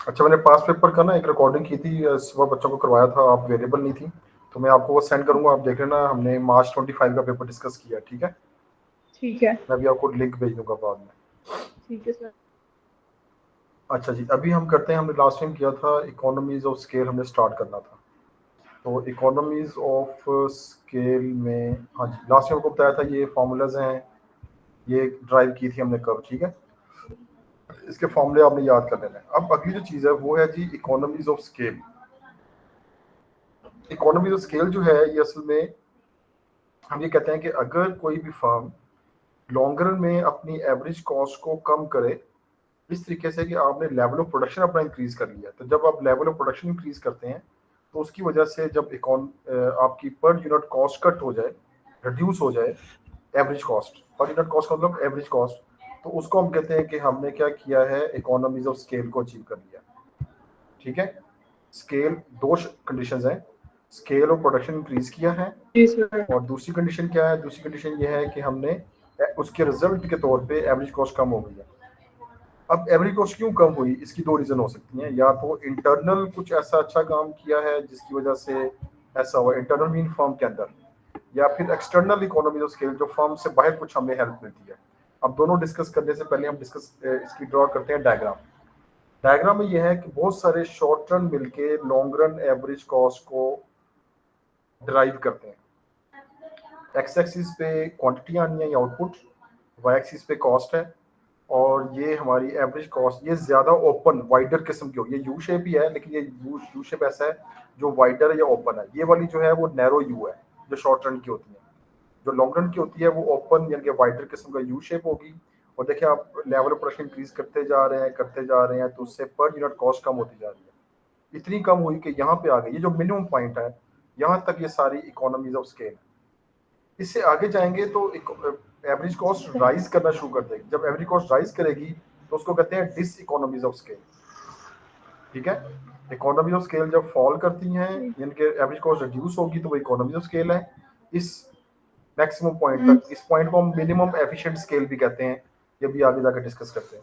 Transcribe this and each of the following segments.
अच्छा, मैंने पास पेपर का ना एक रिकॉर्डिंग की थी, सुबह बच्चों को करवाया था, आप अवेलेबल नहीं थी, तो मैं आपको वो सेंड करूंगा, आप देख लेना। हमने मार्च 25 का पेपर डिस्कस किया, ठीक है। ठीक है। मैं अभी आपको लिंक भेज दूंगा बाद में। ठीक है सर। अच्छा जी, अभी हम करते हैं, हमने लास्ट टाइम किया था इकोनॉमीज ऑफ स्केल, हमने स्टार्ट करना था। तो इकोनॉमीज ऑफ स्केल में, हाँ जी, लास्ट टाइम आपको बताया था ये फार्मूलाज हैं, ये ड्राइव की थी हमने कब, ठीक है। इसके फॉर्मूले आपने याद कर लेना है। अब अगली जो चीज़ है वो है जी economies of scale. Economies of scale जो है ये असल में हम ये कहते हैं कि अगर कोई भी फर्म लॉन्गर रन में अपनी एवरेज कॉस्ट को कम करे, इस तरीके से कि आपने लेवल ऑफ प्रोडक्शन अपना इंक्रीज कर लिया, तो जब आप लेवल ऑफ प्रोडक्शन इंक्रीज करते हैं तो उसकी वजह से जब आपकी पर यूनिट कॉस्ट कट हो जाए, रिड्यूस हो जाए, average cost, per unit cost का मतलब एवरेज कॉस्ट, तो उसको हम कहते हैं कि हमने क्या किया है, इकोनॉमीज ऑफ स्केल को अचीव कर लिया, ठीक है। स्केल, दो कंडीशंस हैं, स्केल ऑफ प्रोडक्शन इंक्रीज किया है, जी सर। और दूसरी कंडीशन क्या है, दूसरी कंडीशन ये है कि हमने उसके रिजल्ट के तौर पे एवरेज कॉस्ट कम हो गई है। अब एवरेज कॉस्ट क्यों कम हुई, इसकी दो रीजन हो सकती हैं, या तो इंटरनल कुछ ऐसा अच्छा काम किया है जिसकी वजह से ऐसा हुआ, इंटरनल मीन फर्म के अंदर, या फिर एक्सटर्नल इकोनॉमी ऑफ स्केल, जो फर्म से बाहर कुछ हमें हेल्प मिलती है। अब दोनों डिस्कस करने से पहले हम डिस्कस इसकी ड्रॉ करते हैं डायग्राम। डायग्राम में यह है कि बहुत सारे शॉर्ट रन मिलके लॉन्ग रन एवरेज कॉस्ट को ड्राइव करते हैं। एक्स एक्सिस पे क्वांटिटी आनी है या आउटपुट, वाई एक्सिस पे कॉस्ट है, और ये हमारी एवरेज कॉस्ट, ये ज़्यादा ओपन वाइडर किस्म की होगी, ये यू शेप ही है लेकिन ये यू शेप ऐसा है जो वाइडर है या ओपन है। ये वाली जो है वो नैरो यू है जो शॉर्ट रन की होती है, जो लॉन्ग रन की होती है वो ओपन यानी कि वाइडर किस्म का यू शेप होगी। और देखिए आप लेवल ऑफ प्रोडक्शन इंक्रीज करते जा रहे हैं तो उससे पर यूनिट कॉस्ट कम होती जा रही है, इतनी कम हुई कि यहाँ पे आ गई, ये जो मिनिमम पॉइंट है, यहाँ तक ये सारी इकोनॉमीज ऑफ स्केल। इससे आगे जाएंगे तो एवरेज कॉस्ट राइज करना शुरू कर देगी। जब एवरेज कॉस्ट राइज करेगी तो उसको कहते हैं डिस इकोनॉमीज ऑफ स्केल, ठीक है। इकोनॉमी ऑफ स्केल जब फॉल करती हैं यानी कि एवरेज कॉस्ट रिड्यूस होगी तो वो इकोनॉमी ऑफ स्केल है। इस मैक्सिमम पॉइंट हम्म। तक, इस पॉइंट को हम मिनिमम एफिशिएंट स्केल भी कहते हैं, ये भी आगे जाकर डिस्कस करते हैं।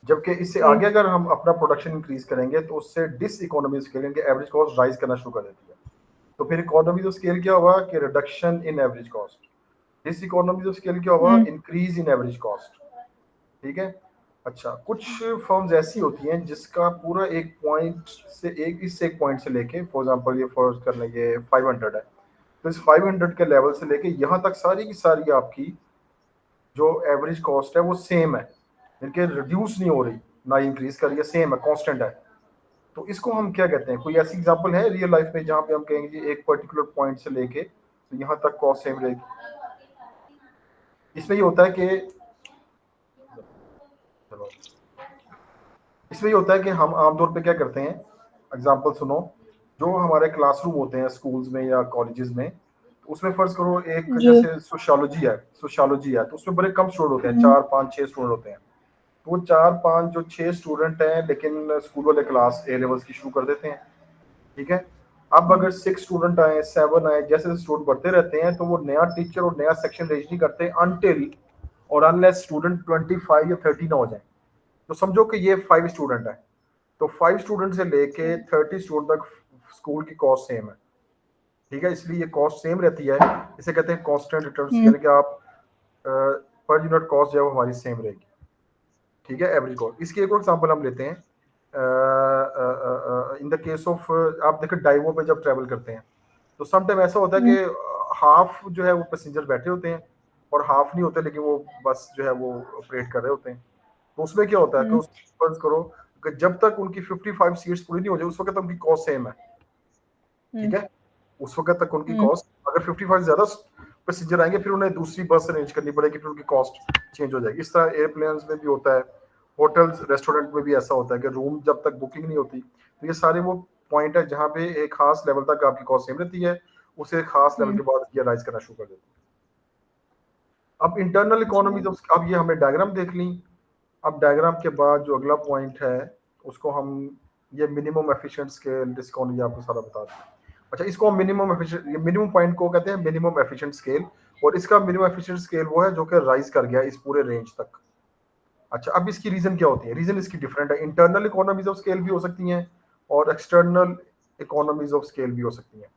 जबकि इससे जी। आगे अगर हम अपना प्रोडक्शन इंक्रीज करेंगे तो उससे डिस इकोनॉमी स्केल यानी कि एवरेज कॉस्ट राइज करना शुरू कर देती है। तो फिर इकोनॉमी ऑफ स्केल क्या हुआ कि reduction in average cost, diseconomy of scale क्या हुआ, hmm. Increase in average cost, ठीक है। अच्छा, कुछ फर्म्स ऐसी होती हैं जिसका पूरा एक पॉइंट से एक पॉइंट से लेके, फॉर एग्जांपल ये फर्ज कर लें ये 500 है, तो इस 500 के लेवल से लेके यहाँ तक सारी की सारी आपकी जो एवरेज कॉस्ट है वो सेम है, इनके रिड्यूस नहीं हो रही, ना इंक्रीज कर रही है, सेम है, कांस्टेंट है। तो इसको हम क्या कहते हैं, कोई ऐसी एग्जांपल है रियल लाइफ में जहाँ पे हम कहेंगे जी एक पर्टिकुलर पॉइंट से लेके तो यहाँ तक कॉस्ट सेम रहेगी। इसमें ये होता है कि चलो, इसमें ये होता है कि हम आमतौर पे क्या करते हैं, एग्जांपल सुनो, जो हमारे क्लासरूम होते हैं स्कूल्स में या कॉलेजेस में, तो उसमें फर्ज करो एक जी। जैसे सोशियोलॉजी है तो उसमें बड़े कम स्टूडेंट होते हैं, हम्म। 4 5 6 स्टूडेंट होते हैं। तो वो 4 5 जो 6 स्टूडेंट हैं लेकिन स्कूल वाले क्लास ए लेवल्स की शुरू कर देते हैं, ठीक है। अब अगर 6 स्टूडेंट आए, 7 आए, जैसे जैसे स्टूडेंट बढ़ते रहते हैं तो वो नया टीचर और नया सेक्शन रेज नहीं करते अनटिल और अनलेस स्टूडेंट 25 या 30 ना हो जाए। तो समझो कि ये 5 स्टूडेंट है, तो 5 स्टूडेंट से लेके 30 स्टूडेंट तक स्कूल की कॉस्ट सेम है, ठीक है। इसलिए ये कॉस्ट सेम रहती है, इसे कहते हैं कांस्टेंट रिटर्न्स, हम्म। यानी कि आप पर यूनिट कॉस्ट जो है वो हमारी सेम रहेगी, ठीक है, एवरेज कॉस्ट। इसकी एक और एग्जांपल हम लेते हैं, इन द केस ऑफ, आप देखो डाइवो पे जब ट्रैवल करते हैं तो समटाइम ऐसा होता है हम्म। कि हाफ जो है वो पैसेंजर बैठे होते हैं और हाफ नहीं होते, लेकिन वो बस जो है वो ऑपरेट कर रहे होते हैं। तो उसमें क्या होता है कि हम्म। उस फर्ज करो कि जब तक उनकी 55 सीट्स पूरी नहीं हो जाए उस वक्त उनकी कॉस्ट सेम है, ठीक हम्म। है। उस वक्त तक उनकी हम्म। कॉस्ट, अगर 55 ज्यादा पैसेंजर आएंगे फिर उन्हें दूसरी बस अरेंज करनी पड़ेगी, फिर उनकी कॉस्ट चेंज हो जाएगी। इस तरह एयरप्लेन्स में भी होता है, होटल्स रेस्टोरेंट में भी ऐसा होता है कि रूम जब तक बुकिंग नहीं होती, तो ये सारे वो पॉइंट है जहाँ पे एक खास लेवल तक आपकी कॉस्ट सेम रहती है, उसे एक खास लेवल हम्म। के बाद ये राइज करना शुरू कर देती है। अब इंटरनल अच्छा। इकोनॉमी, अब ये हमने डायग्राम देख ली। अब डायग्राम के बाद जो अगला पॉइंट है उसको हम, ये मिनिमम एफिशिएंट स्केल डिस्काउंट, ये आपको सारा बता दें। अच्छा, इसको हम मिनिमम एफिशिएंट, ये मिनिमम पॉइंट को कहते हैं मिनिमम एफिशिएंट स्केल, और इसका मिनिमम एफिशिएंट स्केल वो है जो कि राइज कर गया इस पूरे रेंज तक। अच्छा, अब इसकी रीजन क्या होती है? रीजन इसकी डिफरेंट है। इंटरनल इकोनॉमीज ऑफ स्केल भी हो सकती हैं और एक्सटर्नल इकोनॉमीज ऑफ स्केल भी हो सकती हैं।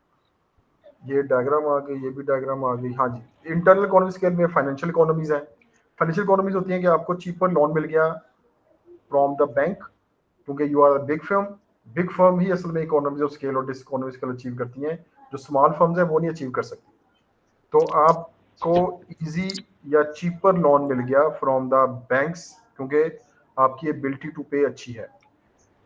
ये डायग्राम आ गई, ये भी डायग्राम आ गई। हाँ जी, इंटरनल इकोनॉमी स्केल में फाइनेंशियल इकोनॉमीज है। फाइनेंशियल इकोनॉमीज होती हैं कि आपको चीपर लोन मिल गया फ्रॉम द बैंक, क्योंकि you are big firm. Big firm ही असल में इकोनॉमीज ऑफ स्केल और डिसइकोनॉमी स्केल अचीव करती हैं, जो स्मॉल फर्म्स हैं वो नहीं अचीव कर सकती। तो आपको इजी या चीपर लोन मिल गया फ्रॉम द बैंक्स, क्योंकि आपकी एबिलिटी टू पे अच्छी है,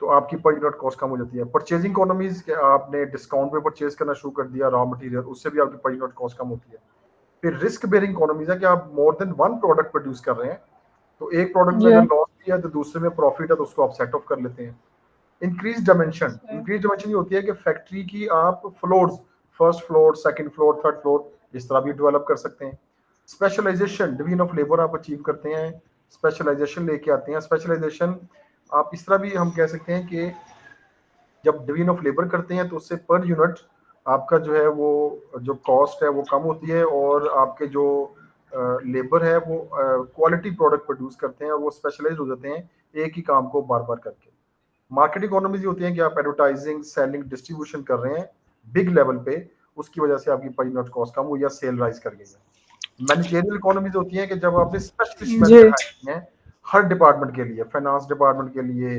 तो आपकी पर यूनिट कॉस्ट कम हो जाती है। परचेजिंग इकोनॉमीज के आपने डिस्काउंट पे परचेज करना शुरू कर दिया रॉ मटेरियल, उससे भी आपकी पर यूनिट कॉस्ट कम होती है। फिर रिस्क बेयरिंग इकोनॉमीज है कि आप more than one product produce कर रहे हैं, तो एक प्रोडक्ट में अगर जी। लॉस भी है तो दूसरे में प्रॉफिट है, तो उसको आप सेट ऑफ कर लेते हैं। इंक्रीज डायमेंशन, इंक्रीज डायमेंशन ये होती है कि फैक्ट्री की आप floors, first floor, second floor, third floor, इस तरह भी डेवलप कर सकते हैं। स्पेशलाइजेशन, डिवीजन ऑफ लेबर आप अचीव करते हैं, स्पेशलाइजेशन लेके आते हैं। स्पेशलाइजेशन आप इस तरह भी हम कह सकते हैं कि जब डिवीजन ऑफ लेबर करते हैं तो उससे पर यूनिट आपका जो है वो जो कॉस्ट है वो कम होती है, और आपके जो लेबर है वो क्वालिटी प्रोडक्ट प्रोड्यूस करते हैं और वो स्पेशलाइज हो जाते हैं एक ही काम को बार बार करके। मार्केट इकोनॉमीज होती है कि आप एडवर्टाइजिंग, सेलिंग, डिस्ट्रीब्यूशन कर रहे हैं बिग लेवल पे, उसकी वजह से आपकी पर यूनिट कॉस्ट कम हुई या सेल राइज कर गई है। मैनेजरियल इकोनॉमीज होती है कि जब आपने स्पेशलिस्ट जी। मैनेजर हायर किए हैं हर डिपार्टमेंट के लिए, फाइनेंस डिपार्टमेंट के लिए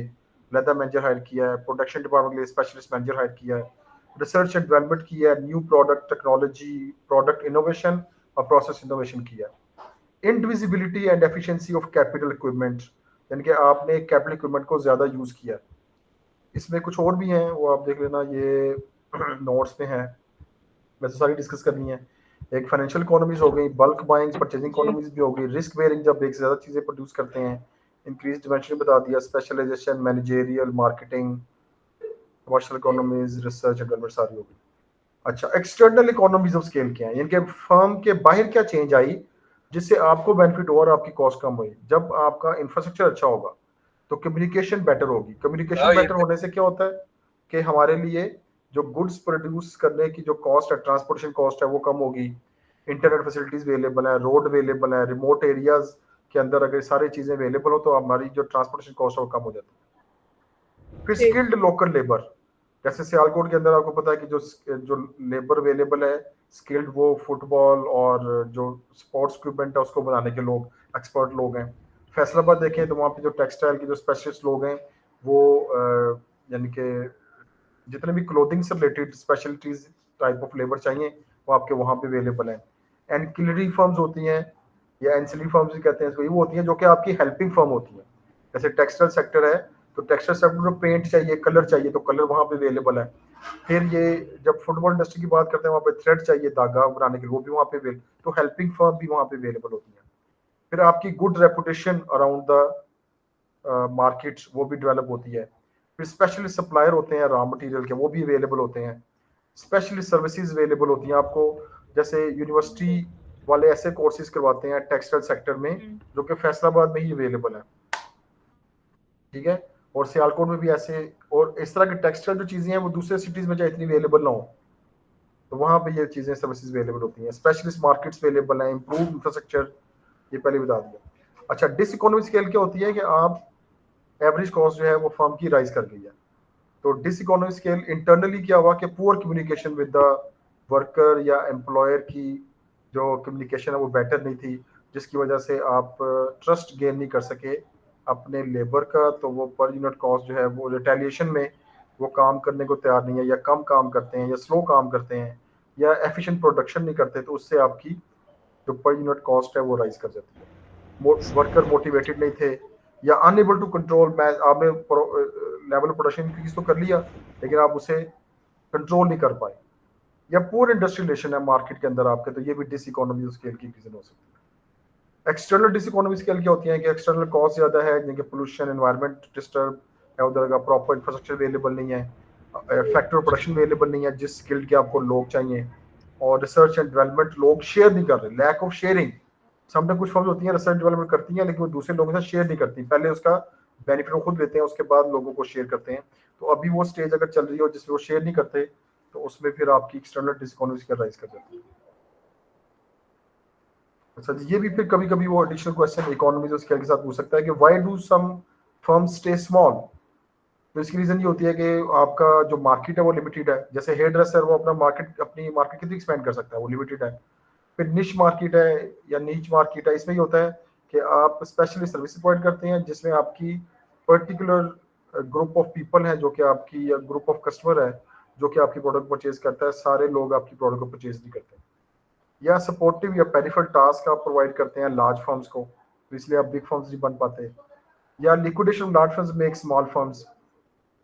लेदर मैनेजर हायर किया है, प्रोडक्शन डिपार्टमेंट के लिए स्पेशलिस्ट मैनेजर हायर किया है, रिसर्च एंड डेवलपमेंट किया है, new product technology, product innovation और प्रोसेस इनोवेशन किया है। Indivisibility and efficiency of capital equipment, यानी कि आपने कैपिटल इक्विपमेंट को ज्यादा यूज किया। इसमें कुछ और भी हैं, वो आप देख लेना, ये नोट्स में है, वैसे सारी डिस्कस करनी है। एक फाइनेंशियल इकोनॉमीज हो गई, बल्क बाइंग, परचेजिंग जी। इकोनॉमीज भी हो गई, रिस्क बेयरिंग जब एक से ज्यादा चीजें प्रोड्यूस करते हैं, इंक्रीज डिमेंशन बता दिया, specialisation, managerial, marketing, commercial economies, research and development सारी हो गई। अच्छा, एक्सटर्नल इकोनॉमीज ऑफ स्केल क्या है? यानी कि फर्म के बाहर क्या चेंज आई जिससे आपको बेनिफिट हुआ और आपकी कॉस्ट कम हुई? जब आपका इंफ्रास्ट्रक्चर अच्छा होगा तो कम्युनिकेशन बेटर होगी। कम्युनिकेशन बेटर होने से क्या होता है कि हमारे लिए जो गुड्स प्रोड्यूस करने की जो कॉस्ट है, ट्रांसपोर्टेशन कॉस्ट है, वो कम होगी। इंटरनेट फैसिलिटीज अवेलेबल है, रोड अवेलेबल है, रिमोट एरियाज के अंदर अगर सारी चीजें अवेलेबल हो तो हमारी जो ट्रांसपोर्टेशन कॉस्ट है वो कम हो जाती है। फिर जी। स्किल्ड लोकल लेबर, जैसे सियालकोट के अंदर आपको पता है कि जो लेबर अवेलेबल है स्किल्ड, वो फुटबॉल और जो स्पोर्ट्स इक्विपमेंट है उसको बनाने के लोग, एक्सपर्ट लोग हैं। फैसलाबाद देखें तो वहाँ पे जो टेक्सटाइल के जो स्पेशलिस्ट लोग हैं वो यानी कि जितने भी क्लोथिंग से related specialities type of labour चाहिए वो आपके वहाँ पे अवेलेबल है। एनकिलरी फर्म्स होती हैं या एंसिलरी फर्म्स भी कहते हैं इसको, वो होती हैं जो कि आपकी हेल्पिंग फर्म होती हैं। जैसे टेक्सटाइल सेक्टर है तो टेक्सटाइल सेक्टर में पेंट चाहिए, कलर चाहिए, तो कलर वहाँ पे अवेलेबल है। फिर ये जब फुटबॉल इंडस्ट्री की बात करते हैं वहाँ पे थ्रेड चाहिए, धागा बनाने के लिए, वो भी वहाँ पे अवेलेबल, तो हेल्पिंग फर्म भी वहाँ पे अवेलेबल होती है। फिर आपकी good reputation around the market वो भी डेवलप होती है। फिर स्पेशलिस्ट सप्लायर होते हैं रॉ मटेरियल के, वो भी अवेलेबल होते हैं। स्पेशलिस्ट सर्विसेज अवेलेबल होती हैं आपको, जैसे यूनिवर्सिटी वाले ऐसे कोर्सेज करवाते हैं टेक्सटाइल सेक्टर में जो कि फैसलाबाद में ही अवेलेबल है, ठीक है। और सियालकोट में भी ऐसे, और इस तरह के टेक्सटाइल जो चीजें हैं वो दूसरे सिटीज में चाहे इतनी अवेलेबल ना हो तो वहाँ पे ये चीजें सर्विसेज अवेलेबल होती हैं। स्पेशलिस्ट मार्केट्स अवेलेबल हैं, इंप्रूव इंफ्रास्ट्रक्चर, ये पहले बता दिया। अच्छा, डिस इकोनॉमी स्केल क्या होती है कि आप एवरेज कॉस्ट जो है वो फर्म की राइज कर गई है। तो डिस इकोनॉमी स्केल इंटरनली क्या हुआ कि poor communication with the worker या एम्प्लॉयर की जो कम्युनिकेशन है वो बेटर नहीं थी, जिसकी वजह से आप ट्रस्ट गेन नहीं कर सके अपने लेबर का, तो वो पर यूनिट कॉस्ट जो है वो रिटेलिएशन में वो काम करने को तैयार नहीं है, या कम काम करते हैं, या स्लो काम करते हैं, या एफिशिएंट प्रोडक्शन नहीं करते, तो उससे आपकी जो पर यूनिट कॉस्ट है वो राइज कर जाती है। वर्कर मोटिवेटेड नहीं थे या अनएबल टू कंट्रोल, मैं आपने लेवल प्रोडक्शन इंक्रीज तो कर लिया लेकिन आप उसे कंट्रोल नहीं कर पाए, या पूरे इंडस्ट्रियलेशन है मार्केट के अंदर आपके, तो ये भी डिस इकोनॉमी स्केल की रीजन हो सकती है। एक्सटर्नल डिस इकोनॉमी स्केल क्या होती है कि एक्सटर्नल कॉस्ट ज्यादा है, जैसे पोल्यूशन, एनवायरनमेंट डिस्टर्ब है, उधर का प्रॉपर इंफ्रास्ट्रक्चर अवेलेबल नहीं है, फैक्ट्री प्रोडक्शन अवेलेबल नहीं है जिस स्किल के आपको लोग चाहिए, और रिसर्च एंड डेवलपमेंट लोग शेयर नहीं कर रहे, लैक ऑफ शेयरिंग। सामने कुछ फर्म्स होती हैं रिसर्च डेवलपमेंट करती हैं लेकिन वो दूसरे लोगों के साथ शेयर नहीं करती, पहले उसका बेनिफिट वो खुद लेते हैं उसके बाद लोगों को शेयर करते हैं। तो अभी वो स्टेज अगर चल रही हो जिसमें वो शेयर नहीं करते तो उसमें फिर आपकी external diseconomy scale rise कर जाती है। अच्छा जी, ये भी फिर कभी कभी वो additional question economies of scale के साथ पूछ सकता है कि why do some firms stay small. तो इसकी रीजन ये होती है कि आपका जो मार्केट है वो लिमिटेड है। जैसे हेयर ड्रेसर वो अपनी मार्केट कितनी एक्सपेंड कर सकता है, वो लिमिटेड है। फिर निश मार्केट है या नीच मार्केट है, इसमें ये होता है कि आप स्पेशली सर्विस प्रोवाइड करते हैं जिसमें आपकी पर्टिकुलर ग्रुप ऑफ पीपल है जो कि आपकी, या ग्रुप ऑफ कस्टमर है जो कि आपकी प्रोडक्ट परचेज करता है। सारे लोग आपकी प्रोडक्ट को परचेज नहीं करते। या सपोर्टिव या पेरिफेरल टास्क आप प्रोवाइड करते हैं लार्ज फर्म्स को, तो इसलिए आप बिग फर्म्स नहीं बन पाते। या liquidation large firms make small firms,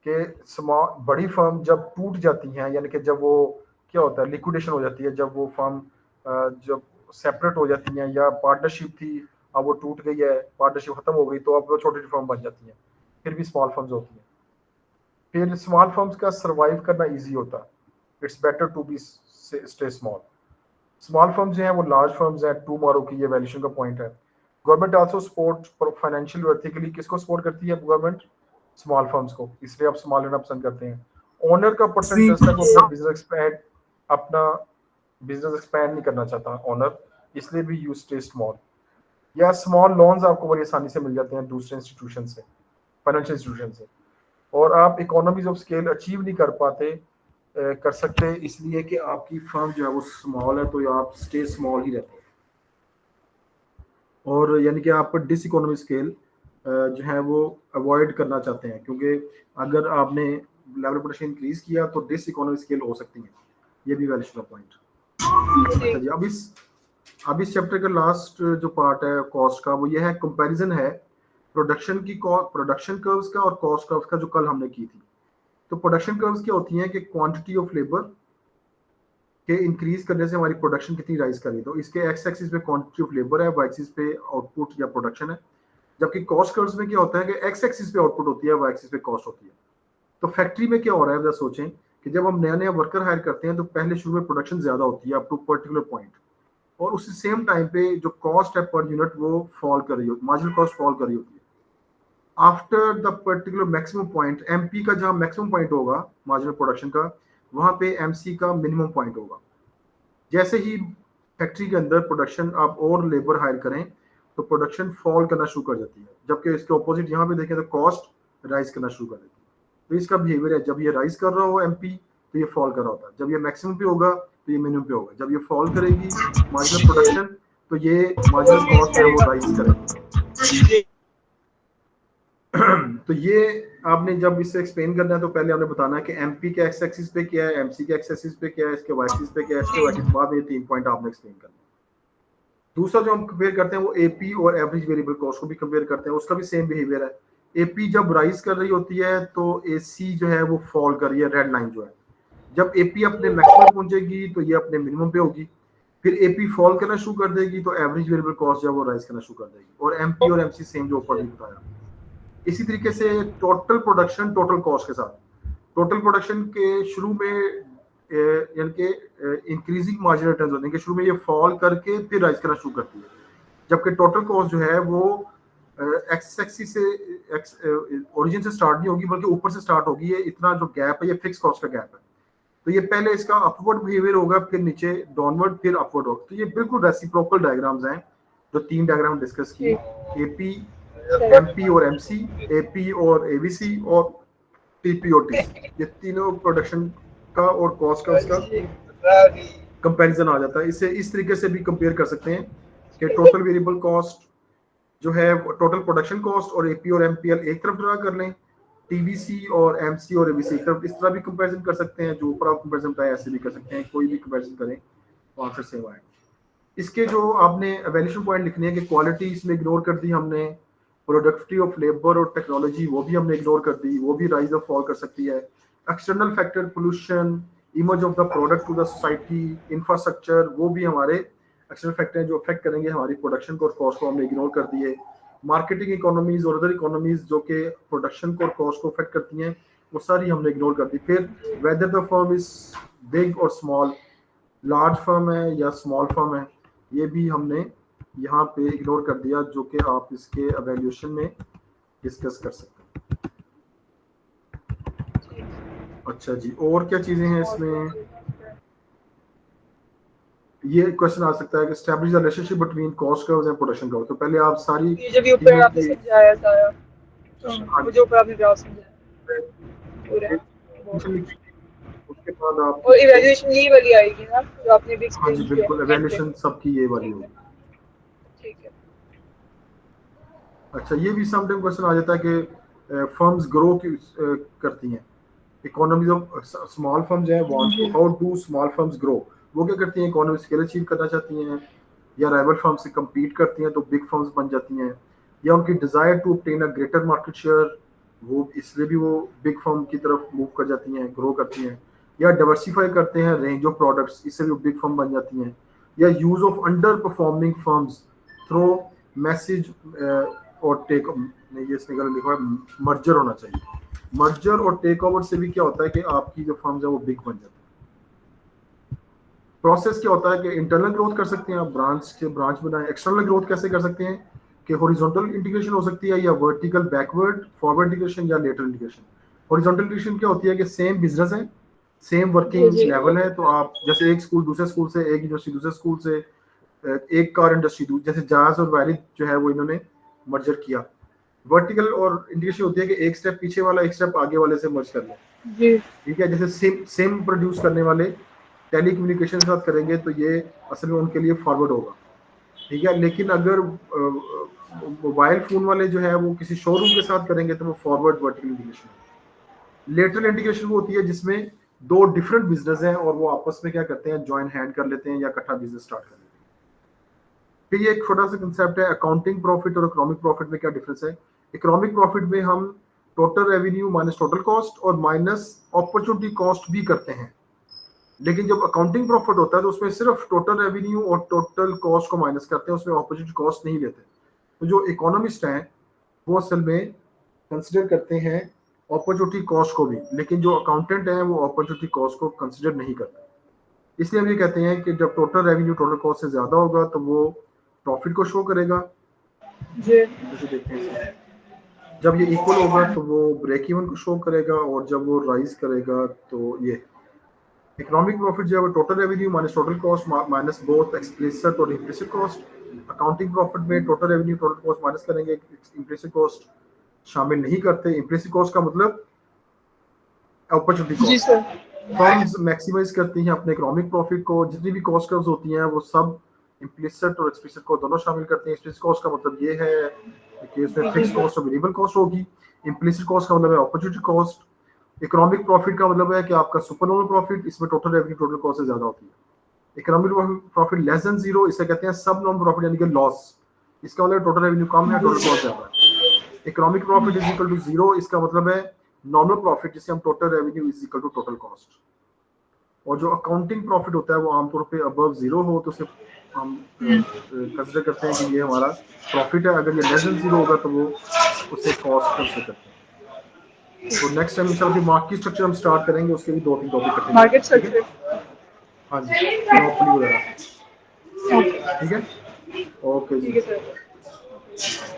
के स्मॉल बड़ी फर्म जब टूट जाती हैं, यानी कि जब वो क्या होता है, लिक्विडेशन हो जाती है, जब वो फर्म जब सेपरेट हो जाती हैं, या पार्टनरशिप थी अब वो टूट गई है, पार्टनरशिप खत्म हो गई, तो अब वो छोटी छोटी फर्म बन जाती हैं, फिर भी स्मॉल फर्म्स होती हैं। फिर स्मॉल फर्म्स का सर्वाइव करना इजी होता है। It's better to be stay small. Small firms जो हैं वो लार्ज फर्म्स हैं टुमारो की, ये वैल्यूएशन का पॉइंट है। Government also support financial vertically, किसको सपोर्ट करती है गवर्नमेंट? स्मॉल फर्म्स को, इसलिए आप स्मॉल लेना पसंद करते हैं। ओनर का पर्सनल इंटरेस्ट है वो अपना बिजनेस एक्सपैंड नहीं करना चाहता ओनर, इसलिए भी यू स्टे स्मॉल। या स्मॉल लोन्स आपको बड़ी आसानी से मिल जाते हैं दूसरे इंस्टीट्यूशन से, फाइनेंशियल इंस्टीट्यूशन से। और आप इकोनॉमीज ऑफ स्केल अचीव नहीं कर पाते, कर सकते, इसलिए कि आपकी फर्म जो है वो स्मॉल है, तो आप स्टे स्मॉल ही रहते हैं। और यानी कि आप डिस इकोनॉमी स्केल जो है वो अवॉइड करना चाहते हैं, क्योंकि अगर आपने लेवल प्रोडक्शन इंक्रीज किया तो डिस इकोनॉमी स्केल हो सकती है। ये भी वैल्यूएशन का पॉइंट। अच्छा जी, अब इस चैप्टर का लास्ट जो पार्ट है कॉस्ट का, वो ये है कंपैरिजन है प्रोडक्शन कर्व्स का और कॉस्ट कर्व्स का, जो कल हमने की थी। तो प्रोडक्शन कर्व्स क्या होती हैं कि क्वांटिटी ऑफ लेबर के इंक्रीज करने से हमारी प्रोडक्शन कितनी राइज करी। तो इसके एक्स एक्सिस पे क्वांटिटी ऑफ लेबर है, वाई एक्सिस पे आउटपुट या प्रोडक्शन है। जबकि कॉस्ट कर्व्स में क्या होता है कि एक्स एक्सिस पे आउटपुट होती है, वाई एक्सिस पे कॉस्ट होती है। तो फैक्ट्री में क्या हो रहा है, जरा सोचें कि जब हम नया नया वर्कर हायर करते हैं तो पहले शुरू में प्रोडक्शन ज्यादा होती है अप टू पर्टिकुलर पॉइंट, और उसी सेम टाइम पे जो कॉस्ट है पर यूनिट वो फॉल कर रही होती है, मार्जिनल कॉस्ट फॉल कर रही होती है। After the particular maximum point, MP का जहां मैक्सिमम पॉइंट होगा मार्जिनल प्रोडक्शन का, वहां पे एमसी का मिनिमम पॉइंट होगा। जैसे ही फैक्ट्री के अंदर प्रोडक्शन आप और लेबर हायर करें तो प्रोडक्शन फॉल करना शुरू कर जाती है, जबकि इसके ऑपोजिट यहाँ पे देखें तो कॉस्ट राइज करना शुरू कर देती है। तो इसका बिहेवियर है, जब ये राइज कर रहा हो एमपी तो ये फॉल कर रहा होता है, जब ये मैक्सिमम पे होगा तो ये मिनिमम पे होगा, जब ये फॉल करेगी मार्जिनल प्रोडक्शन तो ये मार्जिनल कॉस्ट जो है वो राइज करेगी। तो ये आपने जब इसे एक्सप्लेन करना है तो पहले आपने बताना है कि एमपी के एक्स एक्सिस पे क्या है, एमसी के एक्स एक्सिस पे क्या है, इसके वाई एक्सिस पे क्या है, इसके वाई एक्सिस बाद ये 3 पॉइंट आपने एक्सप्लेन करना है। दूसरा जो हम कंपेयर करते हैं वो एपी और एवरेज वेरिएबल कॉस्ट को भी कंपेयर करते हैं, उसका भी सेम बिहेवियर है। एपी जब राइज कर रही होती है तो एसी जो है वो फॉल कर रही है, रेड लाइन जो है। जब एपी अपने मैक्सिमम पहुंचेगी तो ये अपने मिनिमम पे होगी, फिर एपी फॉल करना शुरू कर देगी तो एवरेज वेरिएबल कॉस्ट जो है वो राइज करना शुरू कर देगी। और एमपी और एमसी सेम जो ऊपर भी बताया। इसी तरीके से टोटल प्रोडक्शन टोटल कॉस्ट के साथ, टोटल प्रोडक्शन के शुरू में यानी कि इंक्रीजिंग मार्जिनल रिटर्न्स होते हैं कि शुरू में ये फॉल करके फिर राइज करना शुरू करती है, जबकि टोटल कॉस्ट जो है वो एक्स एक्सिस से ओरिजिन से स्टार्ट नहीं होगी बल्कि ऊपर से स्टार्ट होगी। ये इतना जो गैप है ये फिक्स कॉस्ट का गैप है, तो ये पहले इसका अपवर्ड बिहेवियर होगा, फिर नीचे डाउनवर्ड, फिर अपवर्ड होगा। तो ये बिल्कुल रेसिप्रोकल डायग्राम्स हैं जो 3 डायग्राम डिस्कस किए, एपी, एमपी और एमसी, एपी और एबीसी, और टीपी और टीसी। ये तीनों प्रोडक्शन का और कॉस्ट का उसका कंपैरिजन आ जाता है। इसे इस तरीके से भी कंपेयर कर सकते हैं कि टोटल वेरिएबल कॉस्ट जो है टोटल प्रोडक्शन कॉस्ट और एपी और एमपीएल एक तरफ ड्रा कर लें, टीवीसी और एमसी और एबीसी एक तरफ, इस तरह भी कंपैरिजन कर सकते हैं। जो ऊपर आप कंपैरिजन बताया ऐसे भी कर सकते हैं, कोई भी कंपैरिजन करें तो आंसर सेम आएगा। इसके जो आपने वैल्यूएशन पॉइंट लिखने हैं कि क्वालिटी इसमें इग्नोर कर दी हमने, प्रोडक्टिविटी ऑफ लेबर और टेक्नोलॉजी वो भी हमने इग्नोर कर दी, वो भी राइज और फॉल कर सकती है। External factor, pollution, image of the product to the society, infrastructure, वो भी हमारे एक्सटर्नल फैक्टर हैं जो अफेक्ट करेंगे हमारी प्रोडक्शन को और कॉस्ट को, हमने इग्नोर कर दिए। मार्केटिंग इकोनॉमीज और अदर इकोनॉमीज जो कि प्रोडक्शन को और कॉस्ट को अफेक्ट करती हैं वो सारी हमने इग्नोर कर दी। फिर whether the firm is big और स्मॉल, लार्ज फर्म है या स्मॉल फर्म है, ये भी हमने यहाँ पे इग्नोर कर दिया, जो कि आप इसके एवेल्यूएशन में डिस्कस कर सकते हैं। अच्छा जी, और क्या चीजें हैं इसमें? ये क्वेश्चन आ सकता है कि establish the relationship between cost curves and production curve. तो पहले आप सारी ये जब ये ऊपर आपने समझाया सारा, तो हाँ वो जो ऊपर आपने ग्राफ समझाया पूरा वो। उसके बाद आप और इवैल्यूएशन ये वाली आएगी ना जो आपने भी हाँ जी एक्सप्लेन किया बिल्कुल, एवेल्यूएशन सबकी ये वाली होगी। ठीक है। अच्छा, ये भी समटाइम क्वेश्चन आ जाता है कि फर्म्स ग्रो करती हैं, इकोनॉमी ऑफ स्मॉल फर्म्स है, want to how do small firms grow, वो क्या करती हैं, इकोनॉमी स्केल अचीव करना चाहती हैं, या राइवल फर्म से compete करती हैं तो बिग फर्म्स बन जाती हैं, या उनकी desire to obtain a greater market share, वो इसलिए भी वो बिग फर्म की तरफ मूव कर जाती हैं, ग्रो करती हैं, या डाइवर्सिफाई करते हैं रेंज ऑफ प्रोडक्ट्स, इससे भी वो बिग फर्म बन जाती हैं, या use of under performing firms through message और टेक, नहीं ये इसमें गलत लिखा है, मर्जर होना चाहिए, मर्जर और टेक ओवर से भी क्या होता है कि आपकी जो फर्म्स है वो बिग बन जाती है। प्रोसेस क्या होता है कि इंटरनल ग्रोथ कर सकते हैं आप, ब्रांच बनाए, एक्सटर्नल ग्रोथ कैसे कर सकते हैं कि हॉरिजॉन्टल इंटीग्रेशन हो सकती है, या वर्टिकल बैकवर्ड फॉरवर्ड इंटीग्रेशन, या लेटरल इंटीग्रेशन। हॉरिजॉन्टल इंटीग्रेशन क्या होती है कि सेम बिजनेस है, सेम वर्किंग लेवल है, तो आप जैसे एक स्कूल दूसरे स्कूल से, एक यूनिवर्सिटी दूसरे स्कूल से, एक कार इंडस्ट्री जैसे जाज और वैलिड जो है वो इन्होंने मर्जर किया। वर्टिकल और इंटीग्रेशन होती है कि एक स्टेप पीछे वाला एक स्टेप आगे वाले से मर्ज कर लें, ठीक है, जैसे सेम प्रोड्यूस करने वाले टेली कम्युनिकेशन के साथ करेंगे तो ये असल में उनके लिए फॉरवर्ड होगा, ठीक है, लेकिन अगर मोबाइल फोन वाले जो है वो किसी शोरूम के साथ करेंगे तो वो फॉरवर्ड वर्टिकल इंटीग्रेशन है। लेटरल इंटीग्रेशन वो होती है जिसमें दो डिफरेंट बिजनेस हैं और वो आपस में क्या करते हैं, जॉइन हैंड कर लेते हैं या इकट्ठा बिजनेस स्टार्ट कर लेते हैं। फिर ये एक छोटा सा कंसेप्ट है, अकाउंटिंग प्रॉफिट और इकोनॉमिक प्रॉफिट में क्या डिफरेंस है। इकोनॉमिक प्रॉफिट में हम total revenue minus total cost और माइनस अपॉर्चुनिटी कॉस्ट भी करते हैं, लेकिन जब अकाउंटिंग प्रॉफिट होता है तो उसमें सिर्फ टोटल रेवेन्यू और टोटल कॉस्ट को माइनस करते हैं, उसमें अपॉर्चुनिटी कॉस्ट नहीं लेते। तो जो इकोनॉमिस्ट हैं वो असल में कंसिडर करते हैं अपॉर्चुनिटी कॉस्ट को भी, लेकिन जो अकाउंटेंट हैं वो अपॉर्चुनिटी कॉस्ट को कंसिडर नहीं करते। इसलिए हम ये कहते हैं कि जब टोटल रेवेन्यू टोटल कॉस्ट से ज्यादा होगा तो वो प्रॉफिट को शो करेगा, जैसे देखते हैं, जब ये इक्वल होगा तो वो ब्रेक इवन को शो करेगा, और जब वो राइज करेगा तो ये इकोनॉमिक प्रॉफिट जो है वो total revenue minus total cost minus both explicit और इम्प्लिसिट कॉस्ट। अकाउंटिंग प्रॉफिट में total revenue total cost minus करेंगे, इम्प्लिसिट कॉस्ट शामिल नहीं करते। इम्प्लिसिट कॉस्ट का मतलब अपॉर्चुनिटी कॉस्ट। फर्म्स मैक्सिमाइज करती हैं अपने इकोनॉमिक प्रॉफिट को, जितनी भी कॉस्ट कर्व्स होती हैं वो सब इम्प्लिसिट और एक्सप्लिसिट को दोनों शामिल करते हैं। एक्सप्लिसिट कॉस्ट का मतलब ये है कि उसमें फिक्स कॉस्ट और वेरिएबल कॉस्ट होगी, इम्प्लिसिट कॉस्ट का मतलब है अपॉर्चुनिटी कॉस्ट। इकोनॉमिक प्रॉफिट का मतलब है कि आपका सुपरनोमल प्रॉफिट, इसमें टोटल रेवेन्यू टोटल कॉस्ट से ज्यादा होती है। Economic profit less than zero, इसे कहते हैं सब नॉन प्रॉफिट यानी कि लॉस, इसका मतलब टोटल रेवेन्यू कम है टोटल कॉस्ट ज्यादा है। Economic profit is equal to zero, इसका मतलब है नॉर्मल प्रॉफिट जिसे हम total revenue is equal to total cost. और जो अकाउंटिंग प्रॉफिट होता है वो आमतौर पे अबव जीरो हो तो उसे हम कंसिडर करते हैं कि ये हमारा प्रॉफिट है, अगर ये लेस देन जीरो होगा तो वो उसे कॉस्ट कंसिडर करते हैं। तो नेक्स्ट टाइम इंशाल्लाह मार्केट स्ट्रक्चर हम स्टार्ट करेंगे, उसके भी 2-3 टॉपिक इकट्ठे मार्केट स्ट्रक्चर, हाँ जी, मोनोपोली वगैरह, ठीक है, ओके जी। ठीक है सर।